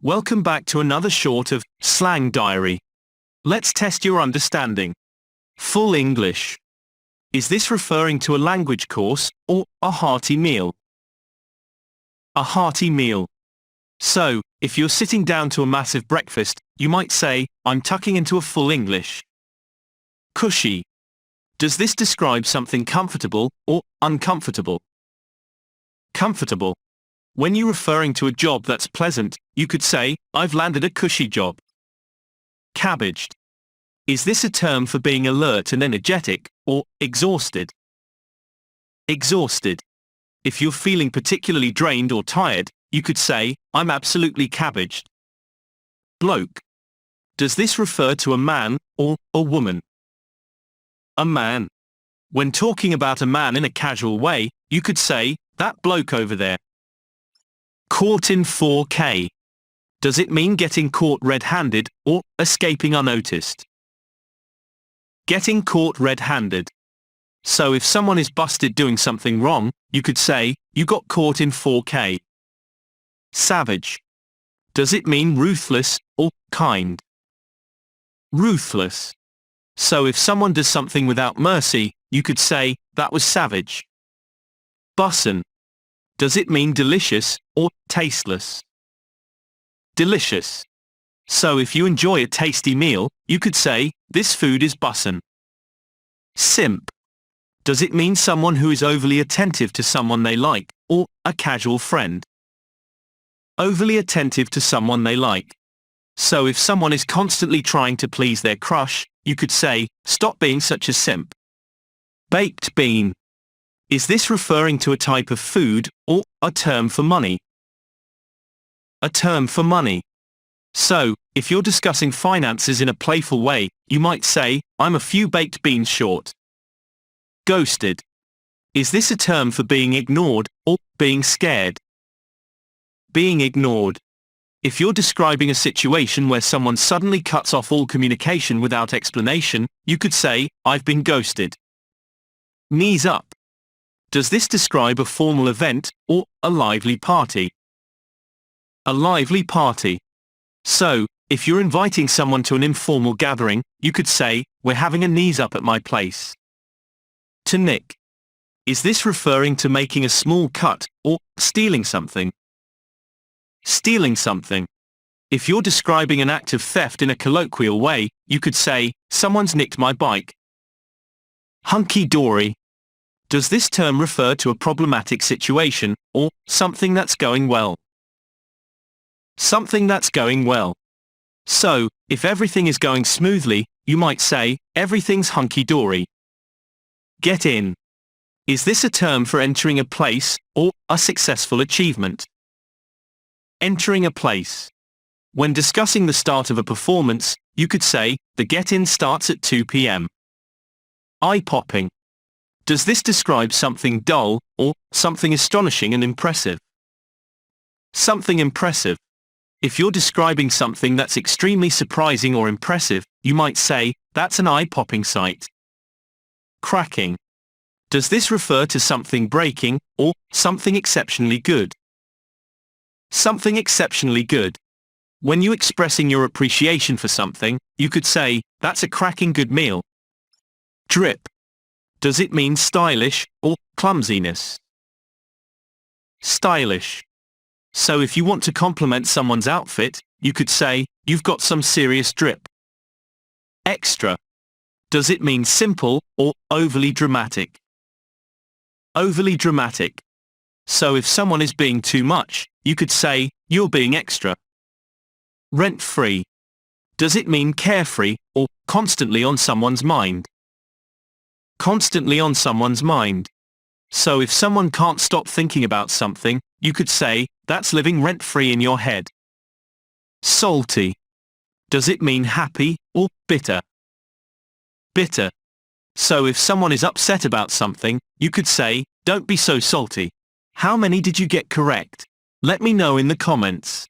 Welcome back to another short of Slang Diary. Let's test your understanding. Full English. Is this referring to a language course or a hearty meal? A hearty meal. So, if you're sitting down to a massive breakfast, you might say, I'm tucking into a full English. Cushy. Does this describe something comfortable or uncomfortable? Comfortable. When you're referring to a job that's pleasant, you could say, I've landed a cushy job. Cabbaged. Is this a term for being alert and energetic, or exhausted? Exhausted. If you're feeling particularly drained or tired, you could say, I'm absolutely cabbaged. Bloke. Does this refer to a man or a woman? A man. When talking about a man in a casual way, you could say, that bloke over there. Caught in 4K. Does it mean getting caught red-handed or escaping unnoticed? Getting caught red-handed. So if someone is busted doing something wrong, you could say, you got caught in 4K. Savage. Does it mean ruthless or kind? Ruthless. So if someone does something without mercy, you could say, that was savage. Bussin'. Does it mean delicious or tasteless? Delicious. So if you enjoy a tasty meal, you could say, this food is bussin'. Simp. Does it mean someone who is overly attentive to someone they like, or a casual friend? Overly attentive to someone they like. So if someone is constantly trying to please their crush, you could say, stop being such a simp. Baked bean. Is this referring to a type of food, or a term for money? A term for money. So, if you're discussing finances in a playful way, you might say, I'm a few baked beans short. Ghosted. Is this a term for being ignored, or being scared? Being ignored. If you're describing a situation where someone suddenly cuts off all communication without explanation, you could say, I've been ghosted. Knees up. Does this describe a formal event, or a lively party? A lively party. So, if you're inviting someone to an informal gathering, you could say, we're having a knees up at my place. To nick. Is this referring to making a small cut, or stealing something? Stealing something. If you're describing an act of theft in a colloquial way, you could say, someone's nicked my bike. Hunky-dory. Does this term refer to a problematic situation, or something that's going well? Something that's going well. So, if everything is going smoothly, you might say, everything's hunky-dory. Get in. Is this a term for entering a place, or a successful achievement? Entering a place. When discussing the start of a performance, you could say, the get-in starts at 2 p.m. Eye-popping. Does this describe something dull, or something astonishing and impressive? Something impressive. If you're describing something that's extremely surprising or impressive, you might say, that's an eye-popping sight. Cracking. Does this refer to something breaking, or something exceptionally good? Something exceptionally good. When you're expressing your appreciation for something, you could say, that's a cracking good meal. Drip. Does it mean stylish, or clumsiness? Stylish. So if you want to compliment someone's outfit, you could say, you've got some serious drip. Extra. Does it mean simple, or overly dramatic? Overly dramatic. So if someone is being too much, you could say, you're being extra. Rent-free. Does it mean carefree, or constantly on someone's mind? Constantly on someone's mind. So if someone can't stop thinking about something, you could say, that's living rent-free in your head. Salty. Does it mean happy, or bitter? Bitter. So if someone is upset about something, you could say, don't be so salty. How many did you get correct? Let me know in the comments.